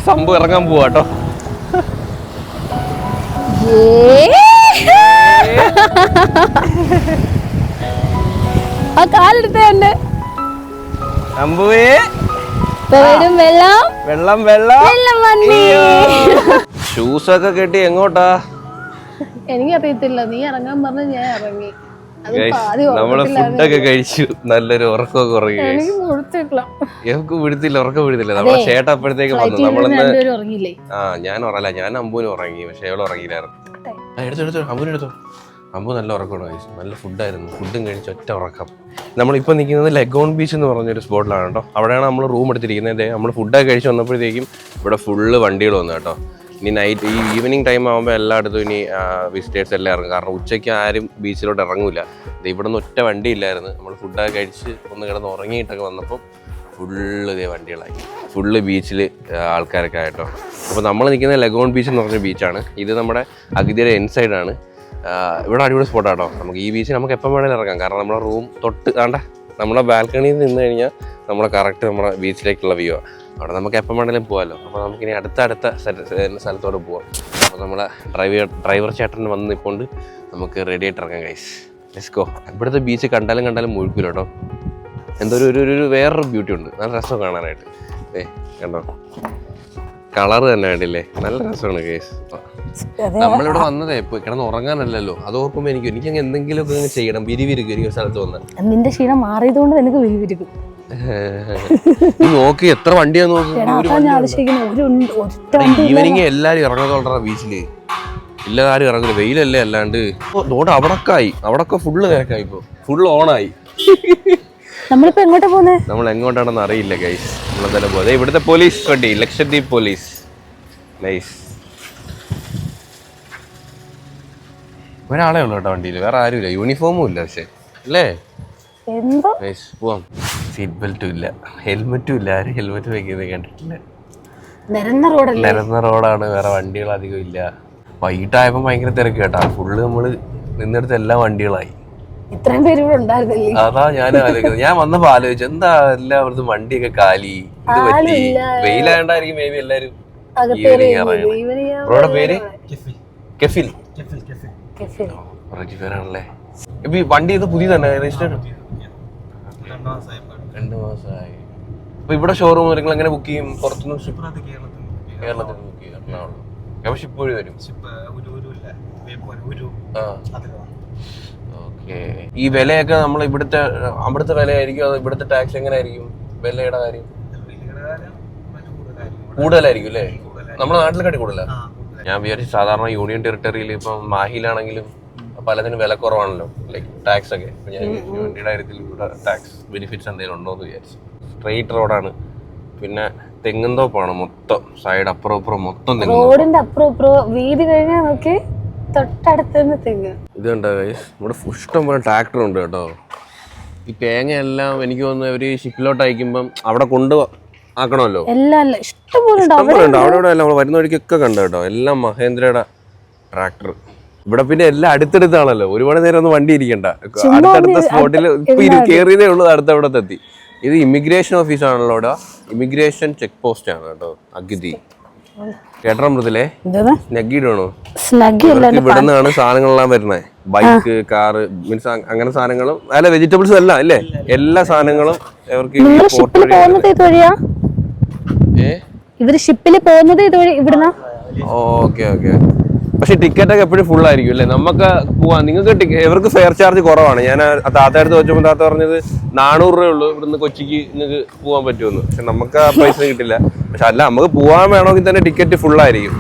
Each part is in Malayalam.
സംഭവം ഇറങ്ങാൻ പോവാട്ടോ. ആ കാലെടുത്തേ അമ്പുവേ വെള്ളം വെള്ളം വെള്ളം വെള്ളം. ഷൂസൊക്കെ കെട്ടി എങ്ങോട്ടാ? എനിക്കറിയത്തില്ല, നീ ഇറങ്ങാൻ പറഞ്ഞ ഞാൻ ഇറങ്ങി. നമ്മള് ഫുഡൊക്കെ കഴിച്ചു, നല്ലൊരു ഉറക്കമൊക്കെ ഉറങ്ങി. എനിക്ക് വിടുത്തില്ല, ഉറക്കം വിടുത്തില്ല. നമ്മളെ ചേട്ടൻ അപ്പോഴത്തേക്ക് വന്നു. നമ്മളൊന്ന് ഞാൻ അമ്പൂന് ഉറങ്ങി, പക്ഷെ എവിടെ ഉറങ്ങിയില്ലായിരുന്നു. എടുത്തു അമ്പൂനെടുത്തു. അമ്പു നല്ല ഉറക്കമാണ് കഴിച്ചു, നല്ല ഫുഡായിരുന്നു. ഫുഡും കഴിച്ച് ഒറ്റ ഉറക്കം. നമ്മളിപ്പോൾ നിൽക്കുന്നത് ലഗോൺ ബീച്ച് എന്ന് പറഞ്ഞൊരു സ്പോട്ടിലാണ് കേട്ടോ. അവിടെയാണ് നമ്മൾ റൂം എടുത്തിരിക്കുന്നത്. നമ്മൾ ഫുഡൊക്കെ കഴിച്ച് വന്നപ്പോഴത്തേക്കും ഇവിടെ ഫുള്ള് വണ്ടികൾ വന്നു കേട്ടോ. ഇനി നൈറ്റ് ഈ ഈവനിങ് ടൈം ആകുമ്പോൾ എല്ലായിടത്തും ഇനി വിസിറ്റേഴ്സ് എല്ലാം ഇറങ്ങും. കാരണം ഉച്ചയ്ക്ക് ആരും ബീച്ചിലോട്ട് ഇറങ്ങില്ല. ഇവിടെ നിന്ന് ഒറ്റ വണ്ടി ഇല്ലായിരുന്നു. നമ്മൾ ഫുഡൊക്കെ കഴിച്ച് ഒന്ന് കിടന്ന് ഉറങ്ങിയിട്ടൊക്കെ വന്നപ്പം ഫുള്ള് ഇതേ വണ്ടികളായി. ഫുള്ള് ബീച്ചിൽ ആൾക്കാരൊക്കെ ആയിട്ടോ. അപ്പോൾ നമ്മൾ നിൽക്കുന്നത് ലഗോൺ ബീച്ച് എന്ന് പറഞ്ഞ ബീച്ചാണ്. ഇത് നമ്മുടെ അഗതിയുടെ ഇൻസൈഡാണ്. ഇവിടെ അടിപൊളി സ്പോട്ടാട്ടോ. നമുക്ക് ഈ ബീച്ചിൽ നമുക്ക് എപ്പം വേണമെങ്കിലും ഇറങ്ങാം. കാരണം നമ്മളെ റൂം തൊട്ട് നമ്മളെ ബാൽക്കണിയിൽ നിന്ന് കഴിഞ്ഞാൽ നമ്മളെ കറക്റ്റ് നമ്മുടെ ബീച്ചിലേക്കുള്ള വ്യൂ ആണ്. അവിടെ നമുക്ക് എപ്പം വേണമെങ്കിലും പോകാമല്ലോ. അപ്പോൾ നമുക്കിനി അടുത്ത സ്ഥലത്തോട്ട് പോവാം. അപ്പോൾ നമ്മളെ ഡ്രൈവർ ചേട്ടൻ വന്ന് നിൽക്കൊണ്ട് നമുക്ക് റെഡി ആയിട്ട് ഇറങ്ങാം ഗൈസ്. Let's go. ഇവിടുത്തെ ബീച്ച് കണ്ടാലും മുഴുക്കില്ല കേട്ടോ. എന്തോ ഒരു വേറൊരു ബ്യൂട്ടി ഉണ്ട്. നല്ല രസം കാണാനായിട്ട്. കണ്ടോ, കളറ് തന്നെ വേണ്ടില്ലേ, നല്ല രസമാണ് ഗൈസ്. നമ്മളിവിടെ വന്നതേ ഇപ്പൊ കിടന്ന് ഉറങ്ങാനല്ലല്ലോ. അത് ഓർക്കുമ്പോ എനിക്ക് എന്തെങ്കിലുമൊക്കെ ചെയ്യണം. വിരിവിരിക്കും ഒരു സ്ഥലത്ത് വന്ന്. നിന്റെ ക്ഷീണം മാറിയതുകൊണ്ട് എനിക്ക് വിരിവിരിക്കും. നോക്കി എത്ര വണ്ടിയാ നോക്കി. ഈവനിങ് എല്ലാരും ഇറങ്ങുന്നോണ്ടാ ബീച്ചില്. എല്ലാരും ഇറങ്ങില്ല, വെയിലല്ലേ. അല്ലാണ്ട് നോട്ട് അവിടൊക്കെ ഫുള്ള് തിരക്കായി. ഇപ്പൊ ഫുള്ള് ഓണായി. നമ്മളിപ്പോ എങ്ങോട്ടാ പോകുന്നത്? നമ്മൾ എങ്ങോട്ടാണെന്ന് അറിയില്ല ഗൈസ്. നമ്മളെന്തായാലും പോകുന്നത് ഇവിടുത്തെ പോലീസ് വണ്ടി, ലക്ഷദ്വീപ് പോലീസ്. നൈസ്. ഒരാളെ ഉള്ളു കേട്ടോ വണ്ടിയിൽ, വേറെ ആരുമില്ല. യൂണിഫോമും ഇല്ല പക്ഷെ അല്ലേ. പോവാം. സീറ്റ് ബെൽറ്റും ഇല്ല, ഹെൽമെറ്റും ഇല്ല. ആരും ഹെൽമെറ്റ് വെക്കുന്നത് കണ്ടിട്ടില്ല. നിരന്ന റോഡാണ്, വേറെ വണ്ടികൾ അധികം ഇല്ല. വൈകിട്ടായപ്പോ ഭയങ്കര തിരക്ക് കേട്ടാ. ഫുള്ള് നമ്മള് നിന്നെടുത്ത് എല്ലാ വണ്ടികളായി. ഇത്രയും പേര് ഇവിടെ ഉണ്ടായിരുന്നില്ലേ? അതാ ഞാൻ ആലോചിക്കുന്നത്. ഞാൻ വന്നപ്പോ ആലോചിച്ചു, എന്താ എല്ലായിടത്തും വണ്ടിയൊക്കെ കാലി. ഇത് പറ്റി വെയിലായോണ്ടായിരിക്കും മേ ബി എല്ലാരും ഈവനിങ് ഇറങ്ങണം. ബ്രോയുടെ പേര് കെഫിൽ. ആണല്ലേ. ഇപ്പൊ ഈ വണ്ടി ഇത് പുതിയ തന്നെ രജിസ്റ്റർ 2 മാസമായി. അപ്പൊ ഇവിടെ ഷോറൂം നിങ്ങൾ എങ്ങനെ ബുക്ക് ചെയ്യും? പുറത്തുനിന്ന് കേരളത്തിൽ ബുക്ക് ചെയ്യും. എറണാകുളം ഷിപ്പ് വഴി വരും. ഓക്കെ. ഈ വിലയൊക്കെ നമ്മൾ അവിടുത്തെ വിലയായിരിക്കും അത് ഇവിടുത്തെ ടാക്സ് എങ്ങനെ ആയിരിക്കും? വിലയുടെ കാര്യം കൂടുതലായിരിക്കും അല്ലേ? നമ്മുടെ നാട്ടിലെക്കാട്ടി കൂടുതലാ. ഞാൻ വിചാരിച്ചു സാധാരണ യൂണിയൻ ടെറിട്ടറിയിൽ ഇപ്പം മാഹിയിലാണെങ്കിലും പലതിനും വില കുറവാണല്ലോ, ലൈക്ക് ടാക്സ് ഒക്കെ. ഞാൻ യൂണിയന്റെ കാര്യത്തിൽ ഇവിടെ ടാക്സ് ബെനിഫിറ്റ്സ് എന്തെങ്കിലും ഉണ്ടോ എന്ന് വിചാരിച്ചു. സ്ട്രെയിറ്റ് റോഡാണ്, പിന്നെ തെങ്ങും തോപ്പാണ് മൊത്തം. സൈഡ് അപ്പുറം മൊത്തം റോഡിന്റെ അപ്പുറം വീതി കഴിഞ്ഞാൽ നോക്കി തൊട്ടടുത്ത് തെങ്ങ്. ഇത് കണ്ടോ ഗൈസ്, ഇവിടെ ഇഷ്ടം പോലെ ട്രാക്ടർ ഉണ്ട് കേട്ടോ. ഈ തേങ്ങയെല്ലാം എനിക്ക് തോന്നുന്നു ഒരു ഷിപ്പിലോട്ട് അയക്കുമ്പം അവിടെ ആക്കണമല്ലോ. ഇഷ്ടംപോലെ ഉണ്ട്. അവിടെ നമ്മൾ വരുന്ന വഴിക്കൊക്കെ കണ്ടു കേട്ടോ. എല്ലാം മഹേന്ദ്രയുടെ ട്രാക്ടർ. ഇവിടെ പിന്നെ എല്ലാം അടുത്തടുത്താണല്ലോ, ഒരുപാട് നേരം ഒന്നും വണ്ടി ഇരിക്കണ്ട. അടുത്തടുത്ത സ്പോട്ടിൽ ഇപ്പൊ കയറിയതേ ഉള്ളൂ, അടുത്തവിടെ എത്തി. ഇത് ഇമിഗ്രേഷൻ ഓഫീസാണല്ലോ. ഇവിടെ ഇമിഗ്രേഷൻ ചെക്ക് പോസ്റ്റ് ആണ് കേട്ടോ, അഗതി. കേട്ടോ മൃദുലേ, സ്നഗ്ഗിയിടാണോ? ഇവിടെ നിന്നാണ് സാധനങ്ങളെല്ലാം വരുന്നത്. ബൈക്ക്, കാറ്, മീൻസ് അങ്ങനെ സാധനങ്ങളും അല്ല വെജിറ്റബിൾസും എല്ലാം അല്ലേ, എല്ലാ സാധനങ്ങളും അവർക്ക്. ഇവര് ഷിപ്പില് പോകുന്നത് ഇവിടുന്ന്. Okay okay. പക്ഷെ ടിക്കറ്റ് ഒക്കെ എപ്പോഴും ഫുൾ ആയിരിക്കും അല്ലേ? നമുക്ക് പോവാം. നിങ്ങൾക്ക് ഇവർക്ക് ഫെയർ ചാർജ് കുറവാണ്. ഞാൻ താത്തടുത്ത് വെച്ചപ്പോൾ താത്ത പറഞ്ഞത് 400 രൂപയേ ഉള്ളൂ ഇവിടുന്ന് കൊച്ചിക്ക് നിങ്ങൾക്ക് പോകാൻ പറ്റുമെന്ന്. പക്ഷെ നമുക്ക് ആ പൈസ കിട്ടില്ല. പക്ഷെ അല്ല, നമുക്ക് പോകാൻ വേണമെങ്കിൽ തന്നെ ടിക്കറ്റ് ഫുൾ ആയിരിക്കും.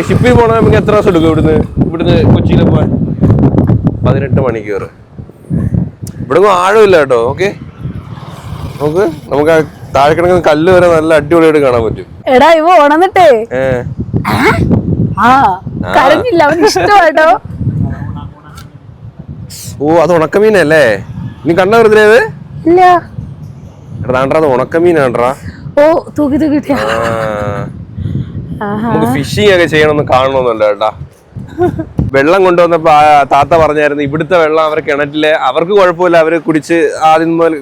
ഷിപ്പിൽ പോകണമെങ്കിൽ നമുക്ക് എത്ര ദിവസം എടുക്കും ഇവിടുന്ന് കൊച്ചിയിൽ പോകാൻ? 18 മണിക്കൂർ. ഇവിടെ ആഴമില്ല കേട്ടോ. ഓക്കെ, നമുക്ക് താഴെ കിടക്കുന്ന കല്ല് വരെ നല്ല അടിപൊളിയായിട്ട് കാണാൻ പറ്റും. എടാ ഇവ ഉണന്നിട്ടേ ഓ, അത് ഉണക്കമീനല്ലേ? നീ കണ്ട വെറുതെ? അത് ഉണക്കമീനാണ്ടാ. നമുക്ക് ഫിഷിംഗ് ഒക്കെ ചെയ്യണമെന്ന് കാണണമെന്നുണ്ട് കേട്ടാ. വെള്ളം കൊണ്ടുവന്നപ്പോ താത്ത പറഞ്ഞായിരുന്നു ഇവിടുത്തെ വെള്ളം അവരെ കിണറ്റില് അവർക്ക് കുഴപ്പമില്ല, അവര് കുടിച്ച് ആദ്യം മുതൽ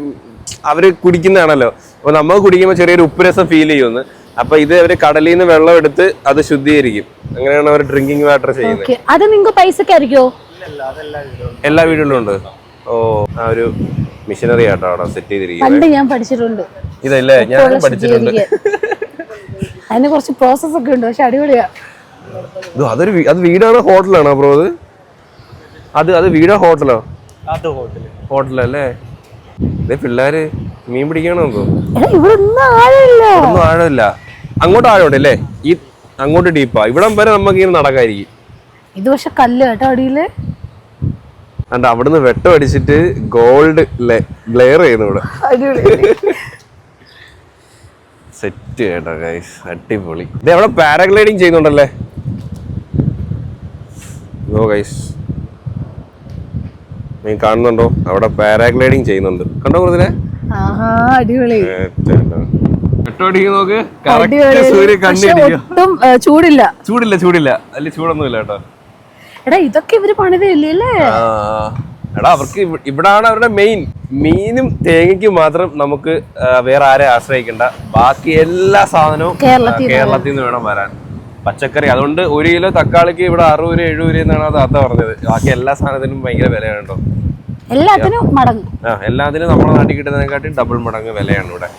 അവര് കുടിക്കുന്നതാണല്ലോ. അപ്പൊ നമുക്ക് കുടിക്കുമ്പോൾ ചെറിയൊരു ഉപ്പുരസം ഫീൽ ചെയ്യുമെന്ന്. അപ്പൊ ഇത് അവര് കടലിൽ നിന്ന് വെള്ളം എടുത്ത് അത് ശുദ്ധീകരിക്കും. അങ്ങനെയാണ് അവർ ഡ്രിങ്കിങ് വാട്ടർ ചെയ്യുന്നത്. അത് നിങ്ങൾക്ക് പൈസക്കായിരിക്കോ? എല്ലാ വീടുകളിലും ഉണ്ട്. ഓ, ആ ഒരു മിഷനറി ആട്ടോ അവിടെ സെറ്റ് ചെയ്തിരിക്കുന്നത്. ഞാൻ പഠിച്ചിട്ടുണ്ട്. ഇതല്ലേ ഞാൻ പഠിച്ചിട്ടുണ്ട്. അതിന് കുറച്ച് പ്രോസസ് ഒക്കെ ഉണ്ട്, പക്ഷെ അടിപൊളിയാ. അത് വീടാണോ ഹോട്ടലാണോ ബ്രോ? അത് വീടോ ഹോട്ടലോ? ഹോട്ടലല്ലേ? ഇതേ പിള്ളേര് മീൻ പിടിക്കണോ? ഇവിടൊന്നും ആഴമില്ല. അങ്ങോട്ട് ആഴമുണ്ട് അല്ലേ? ഈ അങ്ങോട്ട് ഡീപ്പാ. ഇവിടം വരെ നമുക്ക് ഇങ്ങനെ നടക്കായിരിക്കും. ഇത് പക്ഷെ കല്ല് കേട്ടോ അടിയില്. അണ്ട് അവിടുന്ന് വെട്ടം അടിച്ചിട്ട് ഗോൾഡ് ഗ്ലെയർ ചെയ്യുന്നു ഇവിടെ. സെറ്റ് കേട്ടോ ഗൈസ്, അടിപൊളി. ഇത് അവിടെ പാരാഗ്ലൈഡിങ് ചെയ്യുന്നുണ്ടല്ലേ? ഓ ഗൈസ്, നീ കാണുന്നുണ്ടോ? അവിടെ പാരാഗ്ലൈഡിങ് ചെയ്യുന്നുണ്ട്. കണ്ടോ കൂടുതലേ? അടിപൊളി. നോക്ക്, ചൂടില്ല. അല്ല ചൂടൊന്നുമില്ല കേട്ടോ. എടാ ഇതൊക്കെ ഇവര് പണിതല്ലേ? എടാ അവർക്ക് ഇവിടാണ് അവരുടെ മെയിൻ. മീനും തേങ്ങയ്ക്കും മാത്രം നമുക്ക് വേറെ ആരെ ആശ്രയിക്കണ്ട. ബാക്കി എല്ലാ സാധനവും കേരളത്തിൽ നിന്ന് വേണം വരാൻ. പച്ചക്കറി അതുകൊണ്ട് 1 കിലോ തക്കാളിക്ക് ഇവിടെ 60-70 എന്നാണ് അത് അത്ത പറഞ്ഞത്. ബാക്കി എല്ലാ സാധനത്തിനും ഭയങ്കര വിലയാണ് കേട്ടോ. എല്ലാത്തിനും നമ്മുടെ നാട്ടിൽ കിട്ടുന്നതിനെക്കാട്ടി ഡബിൾ മടങ്ങ് വിലയാണ് ഇവിടെ,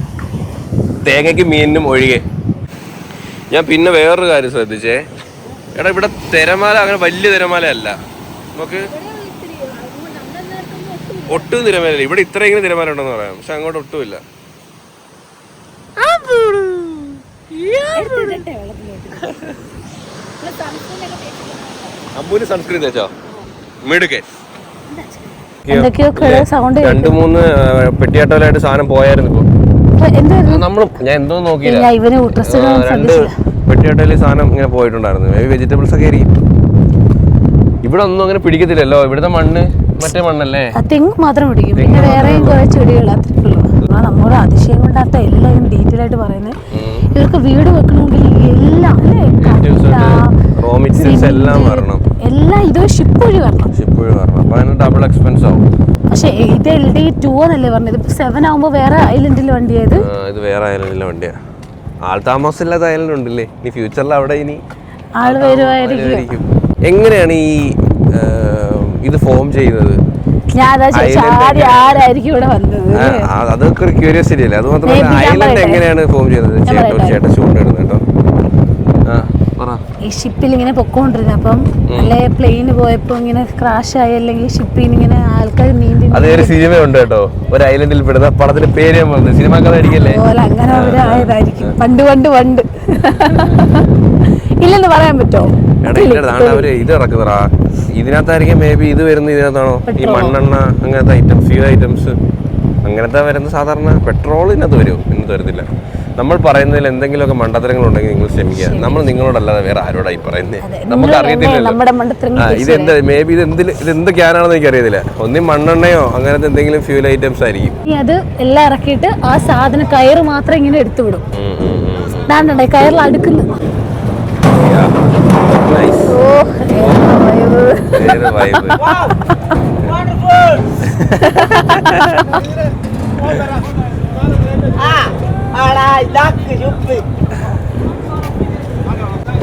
തേങ്ങയ്ക്ക് മീനിനും ഒഴികെ. ഞാൻ പിന്നെ വേറൊരു കാര്യം ശ്രദ്ധിച്ചേ. എടാ ഇവിടെ തിരമാല അങ്ങനെ വലിയ തിരമാല അല്ല. നമുക്ക് ഒട്ടും തിരമാല ഇവിടെ ഇത്ര ഇങ്ങനെ തിരമാല ഉണ്ടെന്ന് പറയാം, പക്ഷെ അങ്ങോട്ട് ഒട്ടുമില്ല. അമ്പൂര് സൺസ്ക്രീൻ തേച്ചോ? മിടുക്കൻ. 2-3 പെട്ടിയാട്ടോലായിട്ട് സാധനം പോയായിരുന്നു ഇപ്പൊ. ഞാൻ എന്തോ നോക്കിയില്ല. 2 പെട്ടിയാട്ടോയില് സാധനം ഇങ്ങനെ പോയിട്ടുണ്ടായിരുന്നു. വെജിറ്റബിൾസ് ഒക്കെ ആയിരിക്കും. ഇവിടെ ഒന്നും അങ്ങനെ പിടിക്കത്തില്ലല്ലോ. ഇവിടുത്തെ മണ്ണ് മറ്റേ മണ്ണല്ലേ? തെങ്ങ് മാത്രം പിടിക്കും, പിന്നെ വേറെയും കുറെ ചെടികൾ. നമ്മുടെ അതിശയം കൊണ്ടാത്ത എല്ലാം ഡീറ്റെയിൽ ആയിട്ട് പറയുന്നത്. ഇവർക്ക് വീട് വെക്കണമെങ്കിൽ എല്ലാം എല്ലാം ഇത് ഷിപ്പ് വഴി വരണം. അപ്പൊ അതിന് ഡബിൾ എക്സ്പെൻസ് ആവും. പക്ഷെ ഇത് LD2 എന്നല്ലേ പറഞ്ഞത്? ഇപ്പൊ 7 ആവുമ്പോ വേറെ ഐലൻഡിലെ വണ്ടിയായത്. ഇത് വേറെ ഐലൻഡിലെ വണ്ടിയാ. ആൾ താമസമില്ലാത്ത ഐലൻഡ് ഉണ്ടല്ലേ ഇനി ഫ്യൂച്ചറിൽ? അവിടെ ഇനി ആള് വരുമായിരിക്കും. എങ്ങനെയാണ് ഈ ഇത് ഫോം ചെയ്യുന്നത്? ആരായിരിക്കും ഇവിടെ വന്നത്? അതൊക്കെ ഒരു ക്യൂരിയോസിറ്റി അല്ലേ? അത് മാത്രമല്ല ഐലൻഡ് എങ്ങനെയാണ് ഫോം ചെയ്യുന്നത്? ചേട്ടൻ ചൂണ്ടിടുന്നത് കേട്ടോ. ഈ ഷിപ്പിൽ ഇങ്ങനെ പൊക്കോണ്ടിരുന്നു. അപ്പം അല്ലെ പ്ലെയിന് പോയപ്പോ ഇങ്ങനെ ക്രാഷ് ആയി, അല്ലെങ്കിൽ ഷിപ്പിൽ ഇങ്ങനെ ആൾക്കാർ നീന്തി. അതൊരു സിനിമ ഉണ്ട് കേട്ടോ, ഒരു ഐലൻഡിൽ പെടുന്ന പടത്തിന്റെ പേര് ഞാൻ പറഞ്ഞു. സിനിമ കഥായിരിക്കല്ലേ? അങ്ങനെ അവരായതായിരിക്കും. പണ്ട് ഇല്ലെന്ന് പറയാൻ പറ്റുമോ? അവര് ഇത് ഇറക്കുന്നതാ. ഇതിനകത്തായിരിക്കും മേ ബി ഇത് വരുന്നത്. ഇതിനകത്താണോ ഈ മണ്ണെണ്ണ അങ്ങനത്തെ ഐറ്റംസ്, ഫ്യൂൽ ഐറ്റംസ് അങ്ങനത്തെ വരുന്ന? സാധാരണ പെട്രോൾ ഇതിനകത്ത് വരും, ഇന്നത്തെ വരത്തില്ല. നമ്മൾ പറയുന്നതിൽ എന്തെങ്കിലുമൊക്കെ മണ്ടത്തരങ്ങൾ ഉണ്ടെങ്കിൽ നിങ്ങൾ ക്ഷമിക്കുക. നമ്മൾ നിങ്ങളോടല്ലാതെ വേറെ ആരോടായി പറയുന്നത്? നമുക്ക് അറിയത്തില്ലല്ലോ. ഇതെന്താ മേ ബി ഇതെന്ത് ക്യാനാണെന്ന് എനിക്ക് അറിയത്തില്ല. ഒന്നി മണ്ണെണ്ണയോ അങ്ങനത്തെ എന്തെങ്കിലും ഫ്യൂൽ ഐറ്റംസ് ആയിരിക്കും. അത് എല്ലാം ഇറക്കിയിട്ട് ആ സാധനം കയറ് മാത്രം ഇങ്ങനെ എടുത്തു വിടും. കയറിൽ അടുക്കുന്നു.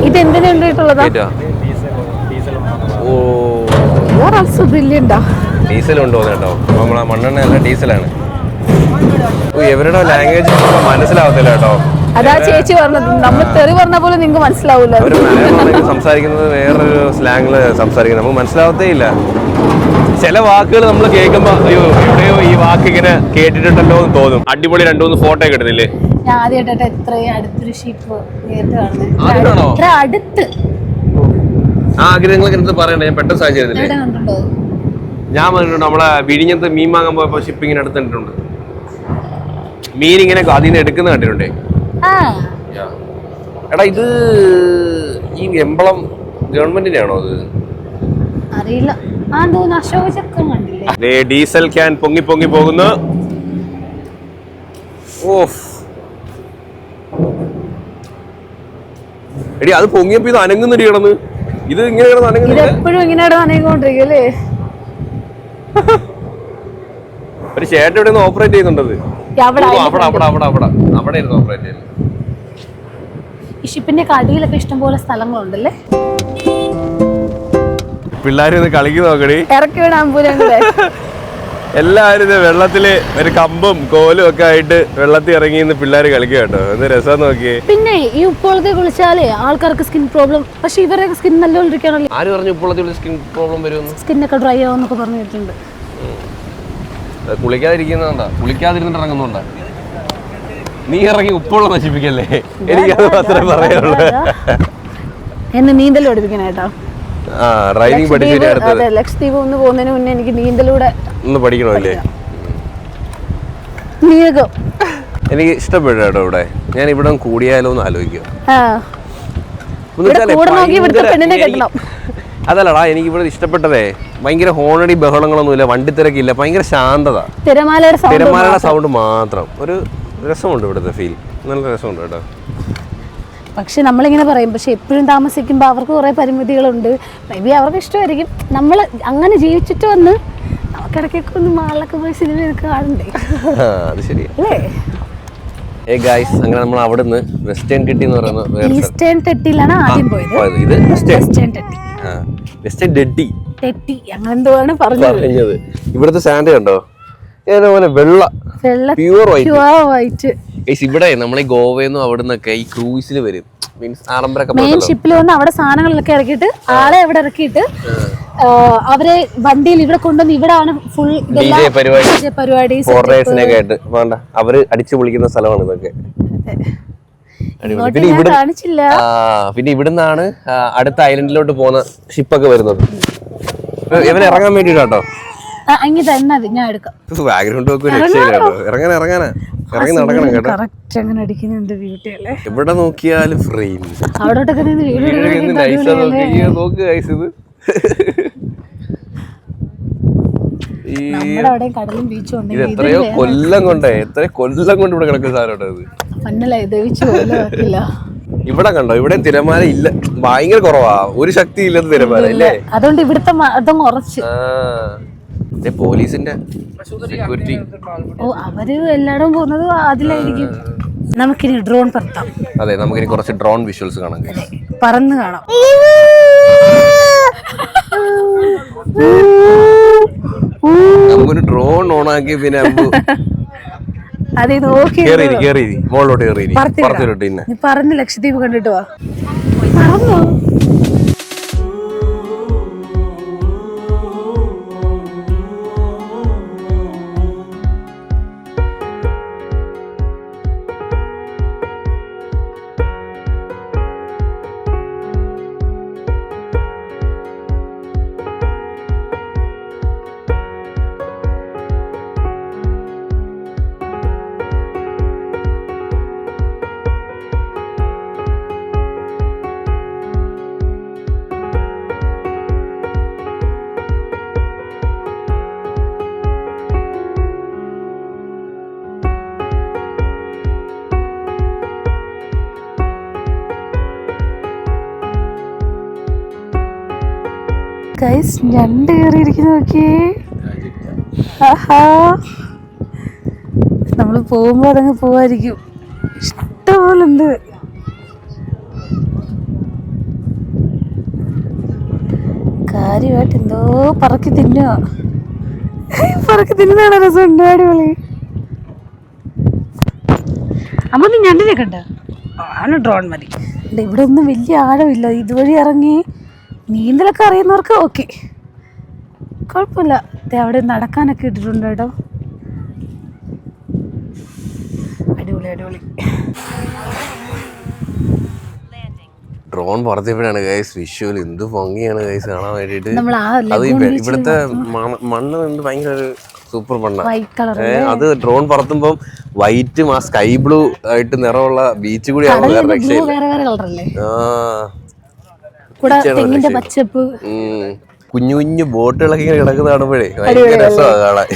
ഇതെന്തിനാ ഉണ്ടായിട്ടുള്ളതാ? ഡീസൽ ഉണ്ടോ കേട്ടോ? നമ്മളെ മണ്ണെണ്ണ അല്ല, ഡീസലാണ്. ഇവരുടെ ലാംഗ്വേജ് മനസ്സിലാവത്തില്ല കേട്ടോ. അതാ ചേച്ചി പറഞ്ഞത്, നമ്മൾ തെറി പറഞ്ഞ പോലെ നിങ്ങൾക്ക് മനസ്സിലാവൂല. സംസാരിക്കുന്നത് വേറൊരു സ്ലാങ്ങില് സംസാരിക്കുന്നത് നമുക്ക് മനസ്സിലാവത്തേ ഇല്ല. ചില വാക്കുകൾ നമ്മൾ കേൾക്കുമ്പോ അയ്യോ എവിടെയോ ഈ വാക്ക് ഇങ്ങനെ കേട്ടിട്ടുണ്ടല്ലോ എന്ന് തോന്നും. അടിപൊളി 2-3 ഫോട്ടോ ഒക്കെ എടുത്തില്ലേ? ഞാൻ ആദ്യമായിട്ടാ ഇത്രയും അടുത്തൊരു ഷിപ്പ് നേരിട്ട് കാണുന്നത്. അടുത്ത് ആഗ്രഹങ്ങളൊക്കെ എന്ത് പറയണ്ടേ? ഞാൻ പെട്ടെന്ന് സാഹചര്യത്തില്ലേ ഞാൻ പറഞ്ഞിട്ടുണ്ട്. നമ്മളെ വിഴിഞ്ഞത്ത് മീൻ വാങ്ങാൻ പോയപ്പോ ഷിപ്പിങ്ങിന് എടുത്തിട്ടുണ്ട്. മീൻ ഇങ്ങനെ അതിൽ നിന്ന് എടുക്കുന്ന കണ്ടിട്ടുണ്ടേ. എടാ ഇത് ഈ എംബ്ലം ഗവൺമെന്റിന്റെ ആണോ? അത് അറിയില്ല. ഡീസൽ ക്യാൻ പൊങ്ങി പൊങ്ങി പോകുന്നു. ഓഫ് എടി അത് പൊങ്ങിയപ്പോ ഇത് അനങ്ങുന്നടി കിടന്ന്. ഇത് ഇങ്ങനെ കിടന്ന് അനങ്ങുന്നില്ലേ? ഒരു ചേട്ടൻ ഇവിടെ നിന്ന് ഓപ്പറേറ്റ് ചെയ്യുന്നുണ്ടത്. അവിടെ ഇരുന്ന് ഓപ്പറേറ്റ് ചെയ്യുന്നത്. ഈ ഷിപ്പിന്റെ അടിയിലൊക്കെ ഇഷ്ടംപോലെ സ്ഥലങ്ങളുണ്ടല്ലേ. പിള്ളേര് കളിക്ക് നോക്കടി, ഇറക്കി വിടാൻ അമ്പൂരങ്ങളെ. എല്ലാവരും ഇത് വെള്ളത്തില് ഒരു കമ്പും കോലും ഒക്കെ ആയിട്ട് വെള്ളത്തിൽ ഇറങ്ങി പിള്ളേര് കളിക്കുക കേട്ടോ. എന്ത് രസം നോക്കിയേ. പിന്നെ ഈ ഉപ്പുവെള്ളത്തിൽ കുളിച്ചാലേ ആൾക്കാർക്ക് സ്കിൻ പ്രോബ്ലം, പക്ഷെ ഇവരൊക്കെ സ്കിൻ നല്ലോണ്ടിരിക്കണല്ലോ. ആര് പറഞ്ഞു ഉപ്പുവെള്ളത്തിൽ സ്കിൻ പ്രോബ്ലം വരുമെന്ന്? സ്കിന്നൊക്കെ ഡ്രൈ ആവുന്നൊക്കെ പറഞ്ഞു കേട്ടിട്ടുണ്ട്. കുളിക്കാതിരിക്കുന്നതാ, കുളിക്കാതിരുന്നിട്ട് ഇറങ്ങുന്നുണ്ടാ. നീ ഇറങ്ങി ഉപ്പുവെള്ളം നശിപ്പിക്കല്ലേ, എനിക്കത് മാത്രമേ പറയാനുള്ളൂ. എന്നെ നീന്തൽ പഠിപ്പിക്കണേട്ടോ. ഡ്രൈവിംഗ് പഠിച്ചിട്ട് ലക്ഷദ്വീപ് ഒന്ന് പോകുന്നതിന് മുന്നേ എനിക്ക് നീന്തലൂടെ ഒന്ന് പഠിക്കണമല്ലേ? നീക്കും എനിക്ക് ഇഷ്ടപ്പെട്ടു കേട്ടോ ഇവിടെ. ഞാൻ ഇവിടെ കൂടിയാലോ എന്ന് ആലോചിക്കുക. അതല്ലടാ, എനിക്ക് ഇവിടെ ഇഷ്ടപ്പെട്ടതേ ഭയങ്കര ഹോണടി ബഹളങ്ങളൊന്നുമില്ല, വണ്ടിത്തിരക്കില്ല, ഭയങ്കര ശാന്തത, തിരമാലയുടെ സൗണ്ട് മാത്രം. ഒരു രസമുണ്ട് ഇവിടുത്തെ ഫീൽ, നല്ല രസമുണ്ട് കേട്ടോ. പക്ഷെ നമ്മളിങ്ങനെ പറയും, പക്ഷെ എപ്പോഴും താമസിക്കുമ്പോൾ അവർക്ക് കുറേ പരിമിതികളുണ്ട്. മേ ബി അവർക്ക് ഇഷ്ടമായിരിക്കും. നമ്മൾ അങ്ങനെ ജീവിച്ചിട്ട് വന്ന് നമുക്കിടയ്ക്കൊക്കെ ഒന്ന് മാളിലൊക്കെ പോയി സിനിമയൊക്കെ കാണണ്ടേ? അത് ശരി അല്ലേ? അങ്ങനെ നമ്മൾ അവിടുന്ന് വെസ്റ്റേൺ ടെട്ടി എന്ന് പറയുന്ന ഈസ്റ്റേൺ ടെട്ടിയിലാണ് ആദ്യം പോയത്. ഇത് വെസ്റ്റേൺ ടെട്ടി, വെസ്റ്റേൺ ടെട്ടി ടെട്ടി അങ്ങനെ എന്തോ ആണ് പറഞ്ഞത്. ഇവിടുത്തെ സാൻഡ് കണ്ടോ, ഇതേപോലെ വെള്ള പ്യൂർ വൈറ്റ്. ഇവിടെ നമ്മൾ ഈ ഗോവയിൽ അവിടുന്നൊക്കെ ഈ ക്രൂസിൽ വരും, മീൻസ് ആഡംബരമൊക്കെ മെയിൻ ഷിപ്പിൽ വന്ന് അവിടെ സാധനങ്ങളൊക്കെ ഇറക്കിയിട്ട് ആളെ അവിടെ ഇറക്കിയിട്ട് അവരെ വണ്ടിയിൽ ഇവിടെ കൊണ്ടുവന്ന് ഇവിടാണ് ഫുൾ പരിപാടി അവര് അടിച്ചു പൊളിക്കുന്ന സ്ഥലമാണ് ഇതൊക്കെ. പിന്നെ ഇവിടുന്നാണ് അടുത്ത ഐലൻഡിലോട്ട് പോകുന്ന ഷിപ്പൊക്കെ വരുന്നത്. ഇവന് ഇറങ്ങാൻ വേണ്ടിട്ടോ. ഞാൻ എടുക്കാം. എവിടെ നോക്കിയാലും ഫ്രെയിം. ഇത് എത്രയോ കൊല്ലം കൊണ്ട് ഇവിടെ കിടക്കുന്ന സാധനം. ഇവിടെ കണ്ടോ, ഇവിടെ തിരമാല ഇല്ല, ഭയങ്കര കുറവാ, ഒരു ശക്തി ഇല്ലാത്ത തിരമാല ഇല്ലേ. അതുകൊണ്ട് ഇവിടുത്തെ പോലീസിന്റെ സെക്യൂരിറ്റി. അവര് എല്ലായിടവും പോകുന്നത് അതിലായിരിക്കും. നമുക്കിനി ഡ്രോൺ പറത്താം. അതെ, നമുക്കിനി കുറച്ച് ഡ്രോൺ വിഷ്വൽസ് കാണാം, പറന്ന് കാണാം. നമുക്കൊരു ഡ്രോൺ ഓൺ ആക്കി പിന്നെ മോളിലോട്ട് പറന്ന് ലക്ഷദ്വീപ് കണ്ടിട്ട് വാ. പറന്നോ? ഞണ്ട് കയറിയിരിക്കുന്ന നോക്കിയേ. നമ്മള് പോകുമ്പോ അതങ്ങ് പോവായിരിക്കും. ഇഷ്ടപോലുണ്ട്. കാര്യമായിട്ട് എന്തോ പറക്കി തിന്നുക. പറക്കി തിന്നുന്നതാണ് രസമുണ്ട്, അടിപൊളി. അമ്മ നീ ഞണ്ടിനെ കണ്ട? ആണ് ഡ്രോൺ മതി. ഇവിടെ ഒന്നും വലിയ ആഴമില്ല, ഇതുവഴി ഇറങ്ങി നീന്തലൊക്കെ അറിയുന്നവർക്ക് ഓക്കെ, കുഴപ്പമില്ല. അവിടെ നടക്കാനൊക്കെ ഇട്ടിട്ടുണ്ട് കേട്ടോ. അടിപൊളി അടിപൊളി. ഡ്രോൺ പറത്തിയപ്പോഴാണ് വിഷ്വൽ എന്ത് ഭംഗിയാണ് കാണാൻ വേണ്ടിട്ട്. അത് ഇവിടുത്തെ മണ്ണ് ഭയങ്കര ഒരു സൂപ്പർ മണ്ണാണ്. അത് ഡ്രോൺ പറത്തുമ്പോ വൈറ്റും ആ സ്കൈ ബ്ലൂ ആയിട്ട് നിറമുള്ള ബീച്ച് കൂടി കുഞ്ഞു കുഞ്ഞു ബോട്ടുകളൊക്കെ ഇങ്ങനെ കിടക്കുന്ന കാണുമ്പോഴേ ഭയങ്കര രസമാണ് കാണാൻ.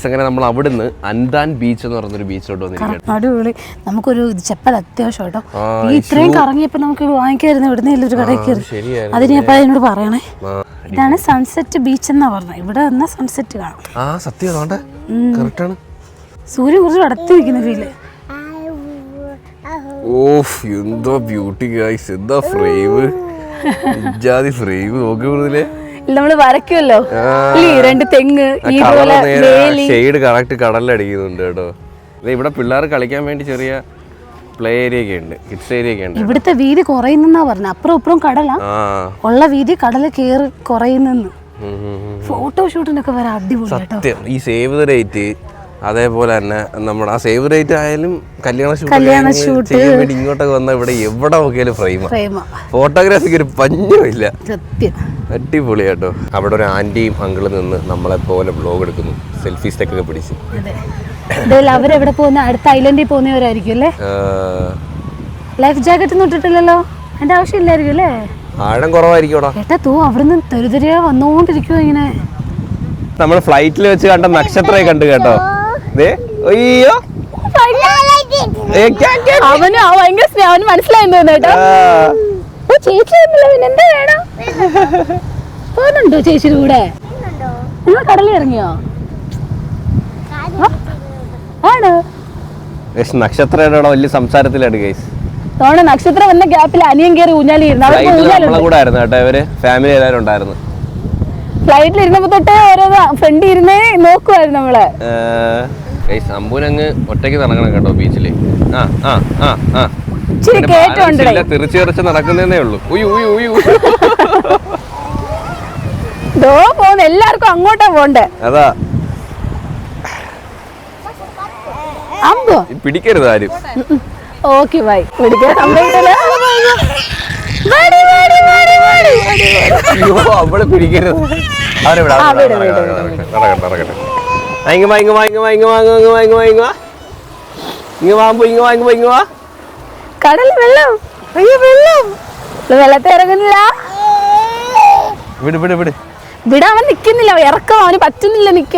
അങ്ങനെ നമ്മൾ അവിടുന്ന് അൻദാൻ ബീച്ച് എന്ന് പറഞ്ഞൊരു ബീച്ചിലോട്ട് വന്നിരിക്കുകയാണ്. അടിപൊളി. നമുക്കൊരു ചെപ്പൽ അത്യാവശ്യം കേട്ടോ. ഇത്രയും കറങ്ങിയപ്പോ നമുക്ക് വാങ്ങിക്കായിരുന്നു ഇവിടുന്ന് ഒരു കടയിൽ കയറി. അതിന് എപ്പോഴും എന്നോട് പറയണേ. ഇതാണ് സൺസെറ്റ് ബീച്ച് എന്നാ പറഞ്ഞത്. ഇവിടെ വന്നാൽ സൺസെറ്റ് കാണാം. സത്യം സൂര്യൻ കുറച്ച് അടുത്ത് നിൽക്കുന്ന ഫീല്. ഓഫ് എന്തോ ബ്യൂട്ടി ഗൈസ്, എന്താ ഫ്രെയിം, ഇജാതി ഫ്രെയിം നോക്കി കൂടുതലേ. നമ്മള് വരയ്ക്കുമല്ലോ രണ്ട് തെങ്ങ്, ഷെയ്ഡ് കറക്റ്റ് കടലിലടിക്കുന്നുണ്ട് കേട്ടോ. ഇവിടെ പിള്ളേർ കളിക്കാൻ വേണ്ടി ചെറിയ പ്ലേ ഏരിയ ഒക്കെ ഉണ്ട്, കിഡ്സ് ഏരിയ ഒക്കെ ഉണ്ട്. ഇവിടുത്തെ വീതി കുറയുന്നാ പറഞ്ഞ, അപ്പുറം ഇപ്പുറം കടലാ ഉള്ള വീതി കടല് കേറി കുറയുന്നെന്ന്. ഫോട്ടോഷൂട്ടിനൊക്കെ വരെ അടിപൊളി സത്യം. ഈ സേവ് ദ ഡേറ്റ് അതേപോലെ തന്നെ നമ്മുടെ ആ സേവ് ഡേറ്റ് ആയാലും കല്യാണ ഷൂട്ട് ചെയ്യാൻ വേണ്ടി ഇങ്ങോട്ടൊക്കെ വന്നാൽ ഇവിടെ എവിടെ നോക്കിയാലും ഫ്രെയിമാ. ഫോട്ടോഗ്രാഫിക്ക് ഒരു പഞ്ഞമില്ല, അടിപൊളി കേട്ടോ. അവിടെ ഒരു ആന്റിയും അങ്കിളും നിന്ന് നമ്മളെ പോലെ ബ്ലോഗ് എടുക്കുന്നു, സെൽഫി സ്റ്റിക്ക് ഒക്കെ പിടിച്ച്. അവരെവിടെ പോകുന്ന, അടുത്ത ഐലൻഡിൽ പോകുന്നവരായിരിക്കും അല്ലേ? ലൈഫ് ജാക്കറ്റ് ഒന്നും ഇട്ടിട്ടില്ലല്ലോ, അതിന്റെ ആവശ്യമില്ലായിരിക്കും അല്ലേ? ആഴം കുറവായിരിക്കും ഏട്ടാ. തൂ അവിടുന്ന് തെരുതെരിയാ വന്നോണ്ടിരിക്കുവോ ഇങ്ങനെ. നമ്മൾ ഫ്ലൈറ്റിൽ വെച്ച് കണ്ട നക്ഷത്രയെ കണ്ടു കേട്ടോ. അയ്യോ അവന് ഭയങ്കര അവന് മനസ്സിലായെന്ന് തോന്നേട്ടോ. ചേച്ചി എന്താ വേണം? പോകുന്നുണ്ടോ ചേച്ചിയുടെ കൂടെ? നിങ്ങൾ കടലിൽ ഇറങ്ങിയോ? ആണ് നക്ഷത്രയുടെ വലിയ സംസാരത്തിലാണ് ഗൈസ്. തോണ നക്ഷത്രം വന്ന ഗ്യാപ്പിൽ അനിയൻ കയറി ഊഞ്ഞാലിരുന്നു. ഫാമിലി എല്ലാവരും ഉണ്ടായിരുന്നു. ഫ്ലൈറ്റിൽ ഇരുന്നപ്പോ തൊട്ടേ ഓരോ ഫ്രണ്ട് ഇരുന്നേ നോക്കുവായിരുന്നു നമ്മളെ. അമ്പൂനങ്ങ് ഒറ്റയ്ക്ക് നടക്കണം കേട്ടോ ബീച്ചില്. തെറിച്ച് നടക്കുന്നേ ഉള്ളൂ. പോകുന്ന എല്ലാവർക്കും അങ്ങോട്ടാ പോണ്ടേ. അതാ അമ്പോ പിടിക്കരുത് ആരും. Okay bye. പിടിക്കാൻ സംഭവിക്കില്ല. അവളെ പിടിക്കരുത്. കടൽ വെള്ളം, വെള്ളത്തിൽ ഇറങ്ങുന്നില്ല. വിടാൻ അവൻ നിക്കുന്നില്ല, ഇറക്കം അവന് പറ്റുന്നില്ല നിക്ക.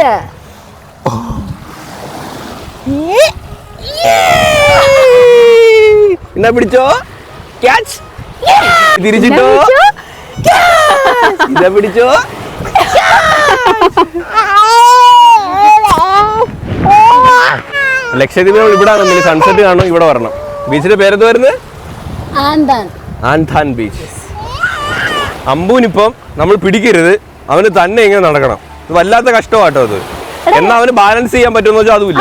എന്നാ പിടിച്ചോ, ക്യാച്ച്. തിരിച്ചിട്ടോ, ഇതാ പിടിച്ചോ. ലക്ഷദ്വീപ് ഇവിടെ സൺസെറ്റ് കാണും, ഇവിടെ വരണം. ബീച്ചിന്റെ പേരെന്ത് വരുന്നത്? ആൻതാൻ ബീച്ച്. അമ്പൂനിപ്പം നമ്മൾ പിടിക്കരുത്, അവന് തന്നെ ഇങ്ങനെ നടക്കണം. ഇത് വല്ലാത്ത കഷ്ടമാട്ടോ അത്. എന്നാ അവന് ബാലൻസ് ചെയ്യാൻ പറ്റുമെന്ന് വെച്ചാൽ അതുമില്ല.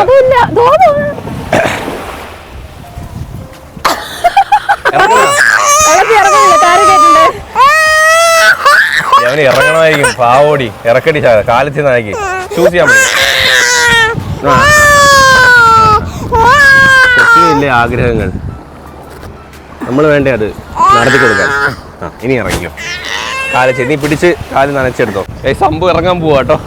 അവന് ഇറങ്ങണമായിരിക്കും, പാവോടി ഇറക്കടി കാലത്ത് നാക്കി ചൂസ് ചെയ്യാൻ പറ്റും. കൊച്ചിനില്ലേ ആഗ്രഹങ്ങൾ, നമ്മൾ വേണ്ടേ അത് നടത്തി കൊടുക്കാൻ. ഇനി ഇറങ്ങിയോ, കാലച്ച് നീ പിടിച്ച് കാല് നനച്ചെടുത്തോ. സംഭവം ഇറങ്ങാൻ പോവാ കേട്ടോ.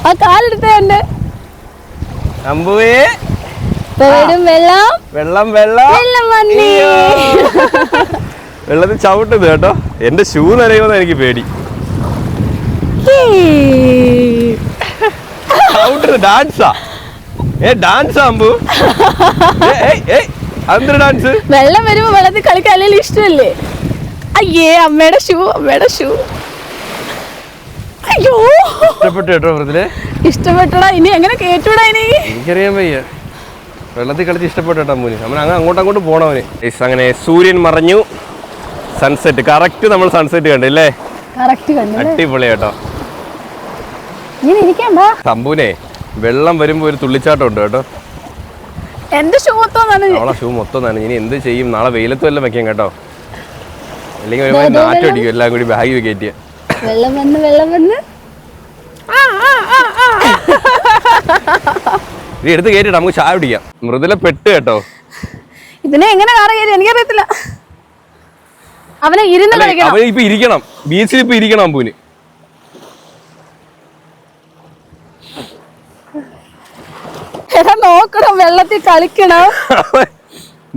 ആ കാലെടുത്തേ അമ്പുവേ. വെള്ളം വെള്ളം വെള്ളം വെള്ളത്തിൽ ചവിട്ടത് കേട്ടോ. എന്റെ ഷൂ നനയുമെന്ന് എനിക്ക് പേടി. ഡാൻസാ ഡാൻസാ അമ്പു. അതെന്തൊരു ഡാൻസ്? വെള്ളം വരുമ്പോ വെള്ളത്തിൽ കളിക്കാൻ അല്ലെങ്കിൽ ഇഷ്ടമല്ലേ? അയ്യേ അമ്മയുടെ ഷൂ. അയ്യോ ഇഷ്ടപ്പെട്ടു കേട്ടോ. വെറുതെ ഇഷ്ടപ്പെട്ടടാ. ഇനി എങ്ങനെ കേട്ടൂടാ? ഇനി എനിക്കറിയാൻ വയ്യ. വെള്ളത്തിൽ കളിച്ച് ഇഷ്ടപ്പെട്ടു കേട്ടോ അമ്മൂന്. അവൻ അങ്ങോട്ട് പോണവന്. അങ്ങനെ സൂര്യൻ മറഞ്ഞു, സൺസെറ്റ് കറക്റ്റ്. നമ്മൾ സൺസെറ്റ് കണ്ടില്ലേ? അടിപൊളി കേട്ടോ. സംഭൂനെ വെള്ളം വരുമ്പോ ഒരു തുള്ളിച്ചാട്ടം ഉണ്ട് കേട്ടോ. എന്റെ ഷൂ മൊത്തം നനഞ്ഞു. ഇനി എന്ത് ചെയ്യും? നാളെ വെയിലത്തും എല്ലാം വെക്കാം കേട്ടോ, അല്ലെങ്കിൽ നാറ്റടിക്കും എല്ലാം കൂടി ബാഗ് കയറ്റിയ. വെള്ളം വന്ന് ഇത് എടുത്ത് കയറ്റിട്ട് നമുക്ക് ചായ പിടിക്കാം. മൃദുല പെട്ട് കേട്ടോ. ഇതിനെ എങ്ങനെ കാറ് കയറി എനിക്കറിയത്തില്ല. അവനെ ഇപ്പൊ ഇരിക്കണം, ബീച്ചിൽ ഇപ്പൊ ഇരിക്കണം അമ്പൂന്. നോക്കണം, വെള്ളത്തിൽ കളിക്കണം.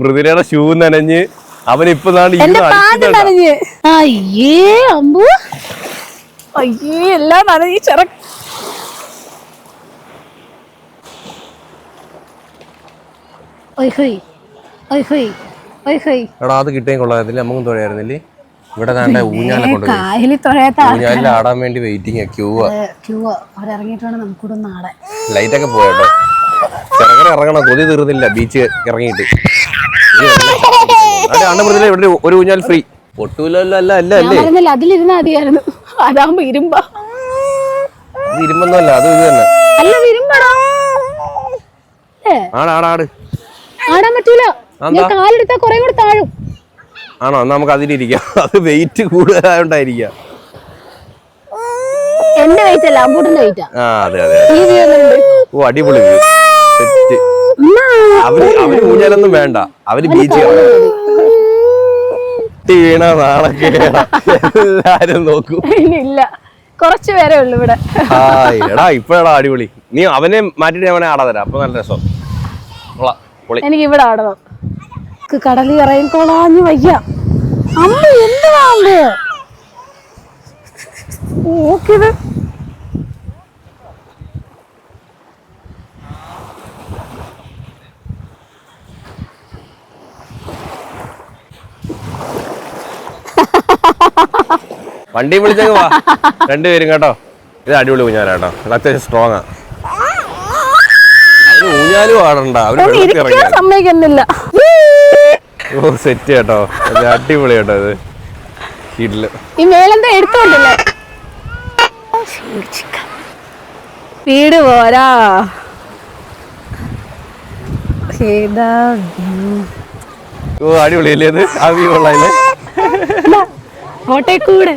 മൃദുലയുടെ ഷൂ നനഞ്ഞ് അവനിപ്പോ നനഞ്ഞ്. അയ്യേ അമ്പു, അയ്യേ എല്ലാം നനഞ്ഞ് ചെറ. എടാ അത് കിട്ടേം കൊള്ളാതില്ല, നമുക്കും തുഴയായിരുന്നില്ലേ? ഇവിടെ താണ്ടെ ഊഞ്ഞാലെ കൊണ്ട് കായലിൽ തൊഴാത്ത ഊഞ്ഞാലിൽ ആടാൻ വേണ്ടി വെയിറ്റിംഗ് ക്യൂ അവരിറങ്ങിയിട്ടാണ് നമുക്ക് ഇവിടെ നാടാൻ. ലൈറ്റ് ഒക്കെ പോയട്ടോ. ചെറുകര ഇറങ്ങണം, കൊതി തീർന്നില്ല ബീച്ച് ഇറങ്ങിയിട്ട്. ഇവിടെ ഒരു ഊഞ്ഞാൽ ഫ്രീ. പൊട്ടൂലല്ലോ. അല്ല അല്ലേ അതിലിരുന്നാ മതിയായിരുന്നു. അതാകുമ്പോ ഇരുമ്പാ. ഇരുമ്പൊന്നും അല്ല, അത് ഇത് തന്നെ. അല്ല ഇരുമ്പാടാ. ആടാൻ പറ്റൂല, കാലെടുത്താ കുറെ കൂടെ താഴും. ആണോ? നമുക്ക് അതിലിരിക്കാം. അത് വെയിറ്റ് കൂടുതലായോണ്ടായിരിക്കാം. എന്റെ വെയിറ്റ് അല്ല, അമ്പൂട്ടിന്റെ വെയിറ്റാ. അതെ. ഓ അടിപൊളി. അവര് ഊഞ്ഞാലൊന്നും വേണ്ട, അവര് ബീച്ച് വീണ നാളൊക്കെ എല്ലാരും നോക്കൂ. ഇല്ല, കുറച്ചു പേരേ ഉള്ളു ഇവിടെ. എടാ ഇപ്പഴാ അടിപൊളി. നീ അവനെ മാറ്റിട്ട് അവനെ ആടാ തരാം, അപ്പൊ നല്ല രസം. എനിക്ക് ഇവിടെ ആടണം. കടലിൽ ഇറങ്ങി കൊളാഞ്ഞു വയ്യ. അമ്മ എന്താണ് നോക്കിയത്? വണ്ടി വിളിച്ചങ്ങ് വാ രണ്ടുപേരും കേട്ടോ. ഇത് അടിപൊളി ഊഞ്ഞാലാട്ടോ, അത്യാവശ്യം സ്ട്രോങ് ആ. അവന് ഊഞ്ഞാലും ആടണ്ട, അവന് സമ്മതിക്കുന്നില്ല. ഓ സെറ്റ് കേട്ടോ, അടിപൊളി കേട്ടോ. ഇത് വീട്ടില് ഈ മേലെന്താ എടുത്തോണ്ടല്ലേ വീട് പോരാ. ഓ അടിപൊളിയല്ലേ അത്? ആ വ്യൂ കൊള്ളാല്ലേ? കൂടെ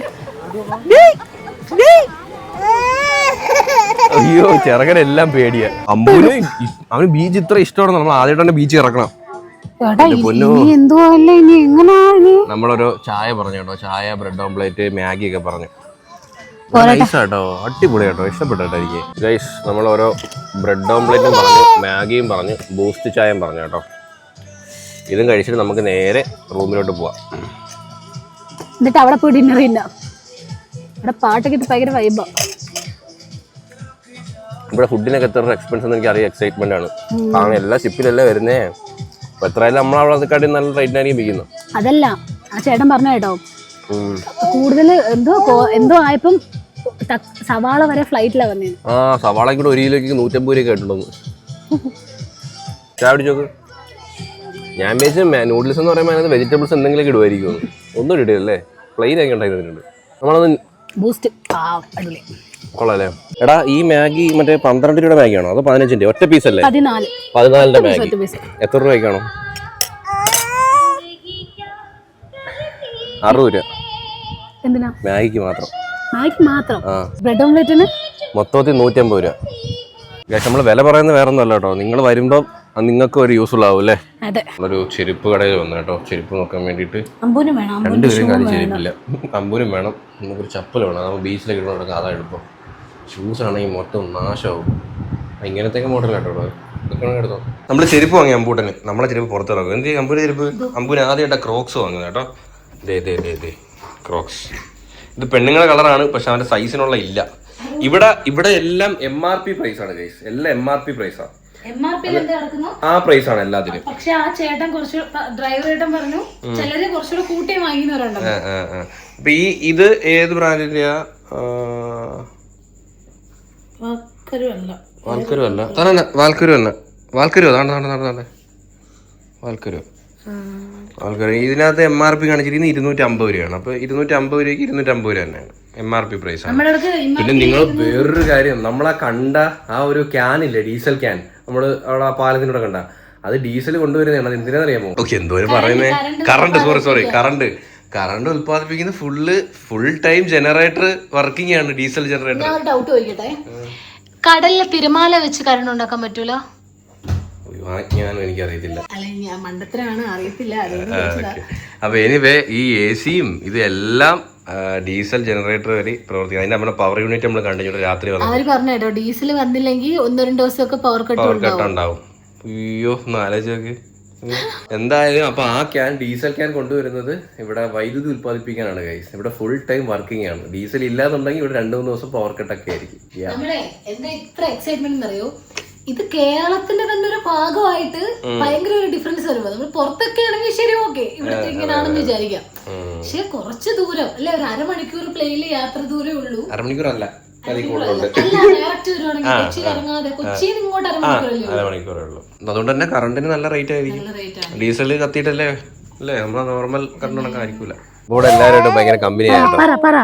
അയ്യോ ചെറുകനെല്ലാം പേടിയാ. അമ്പൂന് അവന് ബീച്ച് ഇത്ര ഇഷ്ടമാണ്. നമ്മൾ ആദ്യമായിട്ടാണ് ബീച്ച് ഇറക്കണം. നമ്മളൊരു ചായ പറഞ്ഞു കേട്ടോ, ചായ, ബ്രെഡ് ഓംപ്ലേറ്റ്, മാഗി ഒക്കെ പറഞ്ഞു. കേട്ടോ അടിപൊളി കേട്ടോ, ഇഷ്ടപ്പെട്ടു എനിക്ക് ഗൈസ്. നമ്മൾ ഓരോ ബ്രെഡ് ഓംപ്ലേറ്റും പറഞ്ഞു, മാഗിയും പറഞ്ഞു, ബൂസ്റ്റ് ചായയും പറഞ്ഞു കേട്ടോ. ഇതും കഴിച്ചിട്ട് നമുക്ക് നേരെ റൂമിലോട്ട് പോവാം. എന്നിട്ട് അവിടെ പോയി ഡിന്നർ ഇല്ല. ഇവിടെ പാട്ടൊക്കെ ഇട്ട് ഭയങ്കര വൈബാ. ഇവിടെ ഫുഡിനൊക്കെ എത്ര എക്സ്പെൻസ് എന്ന് എനിക്ക് അറിയാം. എക്സൈറ്റ്മെന്റ് ആണ്, കാരണം എല്ലാ ഷിപ്പിലല്ലേ വരുന്നേ. അപ്പൊ എത്രയായാലും നമ്മളവിടെ നല്ല റേറ്റിനായിരിക്കും വിൽക്കുന്നു. അതല്ല, ആ ചേട്ടൻ പറഞ്ഞ കേട്ടോ, കൂടുതൽ എന്തോ ആയപ്പം സവാള വരെ ഫ്ലൈറ്റിലാ വന്നേ. സവാളയ്ക്ക് കൂടെ 1 കിലോയ്ക്ക് 150 രൂപ കേട്ടിട്ടുണ്ടെന്ന്. ചായ പിടിച്ചോക്ക്. ഞാൻ വിചാരിച്ചു നൂഡിൽസ് എന്ന് പറയുമ്പോൾ അതിനകത്ത് വെജിറ്റബിൾസ് എന്തെങ്കിലും ഇടുമായിരിക്കും. ഒന്നും ഇടില്ലേ, പ്ലെയിൻ ഒക്കെ ഉണ്ടായിരുന്നുണ്ട്. നമ്മളത് ബൂസ്റ്റ് അടിപൊളി കൊള്ളാല്ലേ. എടാ ഈ മാഗി മറ്റേ 12 രൂപയുടെ മാഗിയാണോ അതോ 15 ഒറ്റ പീസ് അല്ലേ? 14 മാഗി എത്ര രൂപയ്ക്കാണോ? 60 രൂപ. എന്തിനാ? മാഗിക്ക് മാത്രം. ബ്രെഡ് ഓംലെറ്റിന് മൊത്തത്തിൽ 150 രൂപ. നമ്മൾ വില പറയുന്നത് വേറെ ഒന്നും അല്ല കേട്ടോ. നിങ്ങൾ വരുമ്പം നിങ്ങൾക്ക് ഒരു യൂസ്ഫുൾ ആവും അല്ലേ? ഒരു ചെരുപ്പ് കടയിൽ വന്നു കേട്ടോ, ചെരുപ്പ് നോക്കാൻ വേണ്ടിയിട്ട്. രണ്ടുപേരും കാര്യം ചെരുപ്പില്ല. അമ്പൂനും വേണം, നമുക്കൊരു ചപ്പൽ വേണം. നമ്മൾ ബീച്ചിലേക്ക് ഇടുന്ന നടക്കുക, അതാ എളുപ്പം. ഷൂസ് ആണെങ്കിൽ മൊത്തം നാശമാവും. ഇങ്ങനത്തെയൊക്കെ മോഡലാണ് കേട്ടോ. ഇതൊക്കെ എടുത്തോ. നമ്മൾ ചെരുപ്പ് വാങ്ങി അമ്പൂട്ടന്. നമ്മളെ ചെരുപ്പ് പുറത്തിറക്കും. എന്ത് ചെയ്യും അമ്പൂര് ചെരുപ്പ്? അമ്പൂന് ആദ്യമായിട്ട് ക്രോക്സ് വാങ്ങുന്നത് കേട്ടോ. ദേ ക്രോക്സ്. ഇത് പെണ്ണുങ്ങളുടെ കളറാണ്, പക്ഷെ അവന്റെ സൈസിനുള്ള ഇല്ല. ഇവിടെ എല്ലാം MRP പ്രൈസ് ആണ് ഗൈസ്. എല്ലാം MRP പ്രൈസാണ്. ആ പ്രൈസ് ആണ് എല്ലാത്തിനും. പക്ഷെ ആ ചേട്ടൻ കുറച്ച് ഡ്രൈവർ ചേട്ടൻ പറഞ്ഞു ചിലര് കുറച്ചുകൂടെ കൂട്ടി വാങ്ങിയവരുണ്ട്. അപ്പൊ ഇത് ഏത് ബ്രാൻഡിന്റെയാ? വാൽക്കരു അല്ല. ഇതിനകത്ത് MRP കാണിച്ചിരിക്കുന്നത് 250 രൂപയാണ്. അപ്പൊ 250 രൂപയ്ക്ക് 250 രൂപ തന്നെയാണ് MRP പ്രൈസ് ആണ്. പിന്നെ നിങ്ങൾ വേറൊരു കാര്യം, നമ്മളാ കണ്ട ആ ഒരു ക്യാനില്ലേ, ഡീസൽ ക്യാൻ, നമ്മള് അവിടെ ആ പാലത്തിനോടെ കണ്ട, അത് ഡീസൽ കൊണ്ടുവരുന്നതാണ്. അത് എന്തിനാണെന്നറിയാമോ? എന്തോരം പറയുന്നേ, കറണ്ട് ഉത്പാദിപ്പിക്കുന്ന ഫുൾ ടൈം ജനറേറ്റർ വർക്കിംഗ് ആണ്, ഡീസൽ ജനറേറ്റർ. ഡൗട്ട് ചോദിക്കട്ടെ, കടലിലെ തിരമാല വെച്ച് കറണ്ട് ഉണ്ടാക്കാൻ പറ്റൂല? എനിക്കറിയത്തില്ല. അറിയത്തില്ല. അപ്പൊ എനിവേ ഈ AC-യും ഇതെല്ലാം ഡീസൽ ജനറേറ്റർ വരെ പ്രവർത്തിക്കും. അതിന്റെ നമ്മുടെ പവർ യൂണിറ്റ് നമ്മൾ കണ്ടിട്ട് രാത്രി പറഞ്ഞോ, ഡീസൽ വന്നില്ലെങ്കിൽ 1-2 ദിവസമൊക്കെ പവർ കട്ട് ഉണ്ടാവും. അയ്യോ ആലോചിച്ചോക്ക്. എന്തായാലും അപ്പൊ ആ ഡീസൽ ക്യാൻ കൊണ്ടുവരുന്നത് ഇവിടെ വൈദ്യുതി ഉത്പാദിപ്പിക്കാനാണ് ഗൈസ്. ഇവിടെ ഫുൾ ടൈം വർക്കിംഗ് ആണ്. ഡീസൽ ഇല്ലാന്നുണ്ടെങ്കിൽ ഇവിടെ 2-3 ദിവസം പവർ കട്ടൊക്കെ ആയിരിക്കും. എന്താ ഇത്ര എക്സൈറ്റ്മെന്റ് അറിയോ? ഇത് കേരളത്തിന്റെ തന്നെ ഒരു ഭാഗമായിട്ട് ഭയങ്കര ഒരു ഡിഫറൻസ് വരുമ്പോ നമ്മൾ പുറത്തൊക്കെ ആണെങ്കിൽ ശരി ഓക്കെ ഇവിടുത്തെ ഇങ്ങനെയാണെന്ന് വിചാരിക്കാം. പക്ഷെ കുറച്ച് ദൂരം അല്ലെ, ഒരു അരമണിക്കൂർ പ്ലെയിനിൽ യാത്ര ദൂരേ ഉള്ളൂ. അരമണിക്കൂറല്ല, ഡയറക്റ്റ് വരുവാണെങ്കിൽ കൊച്ചിയിൽ ഇറങ്ങാതെ കൊച്ചിയിൽ ഇങ്ങോട്ട് അരമണിക്കൂറേ ഉള്ളൂ. അതുകൊണ്ട് തന്നെ കറണ്ടിന് നല്ല റേറ്റ് ആയിരിക്കും. ഡീസൽ കത്തിയിട്ടല്ലേ അല്ലേ, നമ്മളെ നോർമൽ കറണ്ട് കണക്ക് ആയിരിക്കൂല. ഇവിടെ എല്ലാവരും ഭയങ്കര കമ്പനി ആയിട്ടോ.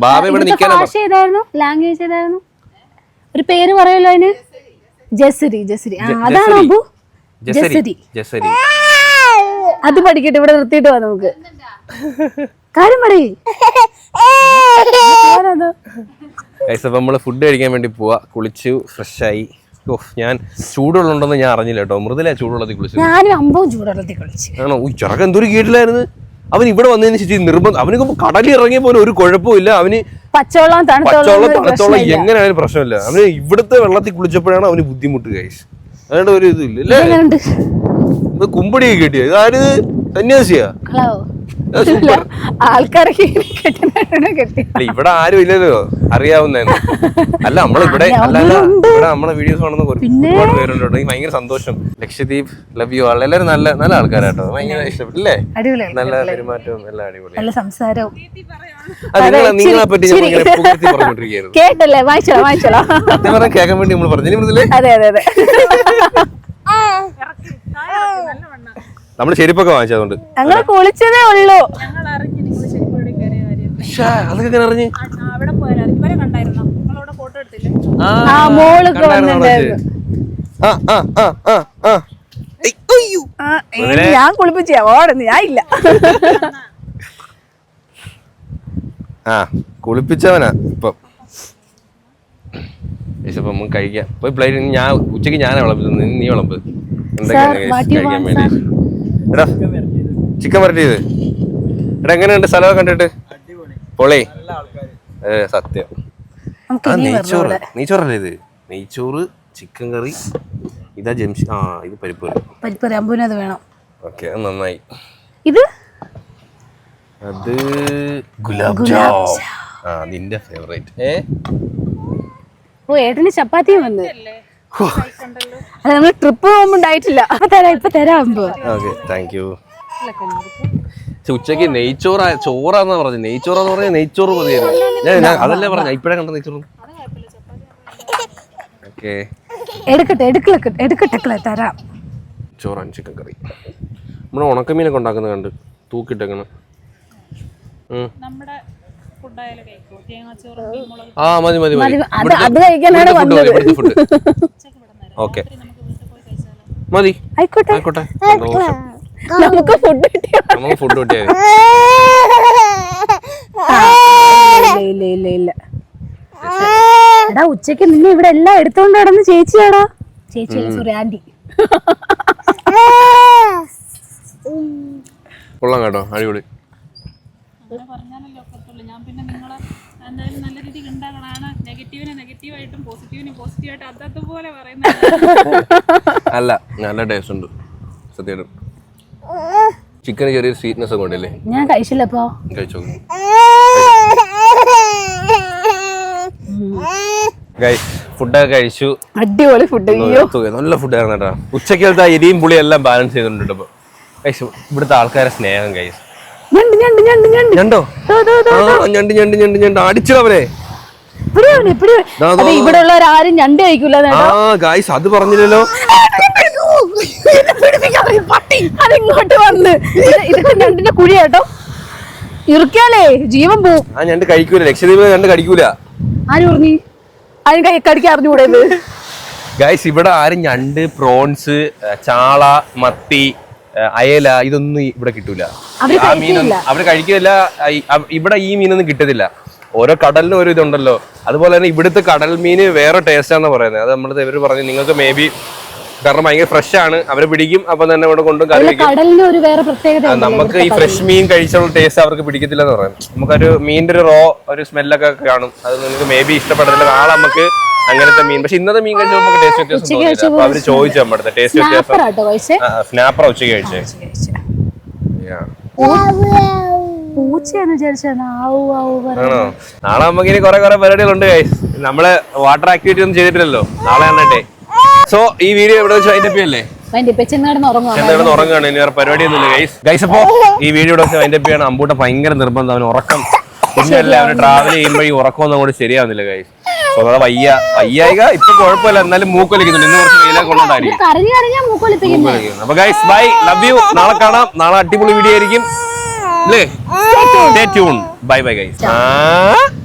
ബാബ ഇവിടെ ലാംഗ്വേജ് ഏതായിരുന്നു, ഒരു പേര് പറയല്ലോ അതിന്? ജസരി. ജസരി അതാണോ അബു? ജസരി. അത് പഠിക്കട്ടെ, ഇവിടെ നിർത്തിയിട്ട് പോവാ നമുക്ക്. കാര്യം പറയ്. നമ്മള് ഫുഡ് കഴിക്കാൻ വേണ്ടി പോവാ. കുളിച്ചു ഫ്രഷായി. ഞാൻ ചൂടുള്ളതുണ്ടെന്ന് ഞാൻ അറിഞ്ഞില്ല കേട്ടോ. മൃദുല ചൂടുള്ളത്തിൽ കുളിച്ചു. ഞാനും അമ്പവും ചൂടുള്ളത്തിൽ കുളിച്ചു. ആണോ? ചെറുക്ക എന്തൊരു കേട്ടില്ലായിരുന്നു. അവൻ ഇവിടെ വന്നതിന് ശേഷം നിർബന്ധം. അവനൊക്കെ കടലിൽ ഇറങ്ങിയ പോലെ ഒരു കുഴപ്പമില്ല. അവന് പച്ചവെള്ളം തണുത്തോളം എങ്ങനെയായാലും പ്രശ്നമില്ല. അവന് ഇവിടുത്തെ വെള്ളത്തിൽ കുളിച്ചപ്പോഴാണ് അവന് ബുദ്ധിമുട്ട് കഴിച്ചു. അതുകൊണ്ട് ഒരു ഇതില്ല അല്ലേ. കുമ്പടിയൊക്കെ കിട്ടിയ ഇതാര് സന്യാസിയാ? ആൾക്കാരൊക്കെ ഇവിടെ ആരും ഇല്ലല്ലോ അറിയാവുന്ന. അല്ല നമ്മളിവിടെ ഇവിടെ നമ്മളെ വീഡിയോസ് കാണുന്ന ഒരുപാട് പേരുണ്ട്. ഭയങ്കര സന്തോഷം. Lakshadweep love you all. എല്ലാവരും നല്ല നല്ല ആൾക്കാരാട്ടോ. ഭയങ്കര ഇഷ്ടപ്പെട്ടില്ലേ? നല്ല പെരുമാറ്റവും എല്ലാം അടിപൊളി, നല്ല സംസാരവും. നിങ്ങളെ പറ്റി പറഞ്ഞോണ്ടിരിക്കുന്നു. കേട്ടല്ലേ? വായിച്ചോളാം. സത്യം പറഞ്ഞാൽ കേൾക്കാൻ വേണ്ടി നമ്മൾ പറഞ്ഞു. അതെ അതെ അതെ. നമ്മള് ചെരുപ്പൊക്കെ വാങ്ങിച്ചതുകൊണ്ട് ഞങ്ങള് കുളിച്ചതേ ഉള്ളൂ. അതൊക്കെ അറിഞ്ഞ് ഞാൻ കുളിപ്പിച്ച ഓടുന്നു, ഞാൻ ഇല്ല. കുളിപ്പിച്ചവനാ ഇപ്പം. കഴിക്കാം പോയി പ്ലേറ്റ്. ഞാൻ ഉച്ചക്ക് ഞാനാ വിളമ്പത്, നീ വിളമ്പ്. കഴിക്കാൻ വേണ്ടി എടാ ചിക്കൻ വരട്ടിയത്. എടാ എങ്ങനെയുണ്ട് സ്ഥലമൊക്കെ കണ്ടിട്ട്? പൊളി. സത്യം. നെയ്ച്ചോറല്ലേ ഇത്? നെയ്ച്ചോറ്, ചിക്കൻ കറി. ഇതാ ജംഷി. ഇത് പരിപ്പ് കറി. അമ്പൂനത് വേണം. ഓക്കെ, നന്നായി. ഇത് അത് ഗുലാബ് ജാം. നിന്റെ ഫേവറേറ്റ്. ഓ ഏട്ടന് ചപ്പാത്തിയും വന്ന്. അത് നമ്മൾ ട്രിപ്പ് പോകുമ്പോ ഉണ്ടായിട്ടില്ല. ഇപ്പൊ തരാം. Okay, thank you. ഉച്ചക്ക് ചോറാന്നാ പറഞ്ഞു. നെയ്ച്ചോറാന്ന് പറഞ്ഞ നെയ്ച്ചോറ് മതിയായിരുന്നു. അതല്ലേ പറഞ്ഞ ഇപ്പഴേ കണ്ട നെയ്ച്ചോറ്. ഓക്കെ, എടുക്കട്ടെ തരാം. ചോറാൻ ചിക്കൻ കറി. നമ്മള് ഉണക്കമീനൊക്കെ ഉണ്ടാക്കുന്ന കണ്ട് തൂക്കിട്ടേക്കണം. മതി മതി മതി. ഓക്കെ മതി. ആയിക്കോട്ടെ ആയിക്കോട്ടെ. നമുക്ക് ഫുഡ് കിട്ടിയാൽ ഇല്ല. എടാ ഉച്ചക്ക് നിന്നെ ഇവിടെ എല്ലാം എടുത്തോണ്ട് നടന്ന് ചേച്ചിയാടാ. ചേച്ചിയല്ല, സോറി ആന്റി. കൊള്ളാം കേട്ടോ, അടിപൊളി. അല്ല നല്ല ടേസ്റ്റ് ഉണ്ട് സത്യം. ചിക്കന് ചെറിയൊരു സ്വീറ്റ്നെസ് ഒക്കെ ഉണ്ടല്ലേ. ഞാൻ കഴിച്ചില്ലപ്പോ. കഴിച്ചോ ഗൈസ്. ഫുഡൊക്കെ കഴിച്ചു. അടിപൊളി ഫുഡ്. നല്ല ഫുഡായിരുന്നു കേട്ടോ. ഉച്ചക്കലത്തെ എരിയും പുളിയും എല്ലാം ബാലൻസ് ചെയ്തിട്ടുണ്ട്. ഇപ്പൊ ഗൈസ് ഇവിടുത്തെ ആൾക്കാരെ സ്നേഹം ഗൈസ്. ഞണ്ടോ? ഞണ്ട് അടിച്ചവരെ. ഇവിടെ ഉള്ളവരാരും ഞണ്ട് കഴിക്കൂല. ഗൈസ് അത് പറഞ്ഞില്ലല്ലോ. അതിങ്ങോട്ട് വന്ന് ഇതൊക്കെ ഞണ്ടിന്റെ കുഴി കേട്ടോ. ഇറുക്കാലേ ജീവൻ പോവും. ഞണ്ട് കഴിക്കൂല. ലക്ഷദ്വീപ് ഞണ്ട് കടിക്കൂല. ആര് പറഞ്ഞു? അതിന് കടിക്കാൻ അറിഞ്ഞുകൂടെ? ഗൈസ് ഇവിടെ ആരും ഞണ്ട്, പ്രോൺസ്, ചാള, മത്തി, അയല ഇതൊന്നും ഇവിടെ കിട്ടൂല. ആ മീനൊന്നും അവര് കഴിക്കില്ല. ഇവിടെ ഈ മീനൊന്നും കിട്ടത്തില്ല. ഓരോ കടലിനും ഒരു ഇതുണ്ടല്ലോ. അതുപോലെ തന്നെ ഇവിടുത്തെ കടൽ മീന് വേറെ ടേസ്റ്റാന്ന് പറയുന്നത്. അത് നമ്മുടെ ഇവര് പറഞ്ഞു നിങ്ങൾക്ക് മേ ബി കാരണം ഭയങ്കര ഫ്രഷ് ആണ്. അവരെ പിടിക്കും, അപ്പൊ തന്നെ ഇവിടെ കൊണ്ടും കറി വെക്കും. നമുക്ക് ഈ ഫ്രഷ് മീൻ കഴിച്ചുള്ള ടേസ്റ്റ് അവർക്ക് പിടിക്കത്തില്ല എന്ന് പറയുന്നത്. നമുക്കൊരു മീനിന്റെ ഒരു റോ ഒരു സ്മെല്ലൊക്കെ കാണും. അത് നിങ്ങൾക്ക് മേ ബി ഇഷ്ടപ്പെടത്തില്ല. നാളെ നമുക്ക് അങ്ങനത്തെ മീൻ. പക്ഷെ ഇന്നത്തെ മീൻ കഴിച്ചാൽ നമുക്ക് ടേസ്റ്റ് വ്യത്യാസം തോന്നില്ല. അപ്പൊ അവര് ചോദിച്ചു നമ്മുടെ ടേസ്റ്റ് വ്യത്യാസം. സ്നാപ്പർ ഉച്ചയ്ക്ക് കഴിച്ചേ. ആണോ? നാളെ നമുക്ക് ഇനി കുറെ പരിപാടികളുണ്ട് ഗൈസ്. നമ്മള് വാട്ടർ ആക്ടിവിറ്റി ഒന്നും ചെയ്തിട്ടില്ലല്ലോ. നാളെ ആണട്ടെ. സോ ഈ വീഡിയോ ഇവിടെ വെച്ച് അതിന്റെ അല്ലേ ഉറങ്ങുവാണ്. ഉറങ്ങാണ്, ഇനി വേറെ പരിപാടിയൊന്നുമില്ല ഗൈസ്. ഗൈസ് അപ്പോ ഈ വീഡിയോ ഇവിടെ വെച്ച് അതിന്റെ ആണ്. അമ്പൂട്ട ഭയങ്കര നിർബന്ധം, അവന് ഉറക്കം പിന്നല്ല, അവന് ട്രാവൽ ചെയ്യുമ്പോൾ ഈ ഉറക്കമൊന്നും അങ്ങോട്ട് ശരിയാവുന്നില്ല ഗൈസ്. സോ അതാ വയ്യായിക ഇപ്പൊ കുഴപ്പമില്ല, എന്നാലും മൂക്കൊലിക്കുന്നുണ്ട്. ഇന്ന് കുറച്ച് വെയിലൊക്കെ കൊണ്ടുകൊണ്ടായിരിക്കും. അപ്പൊ ഗൈസ് ബൈ, ലവ് യു. നാളെ കാണാം. നാളെ അടിപൊളി വീഡിയോ ആയിരിക്കും. Stay tune. Bye bye guys.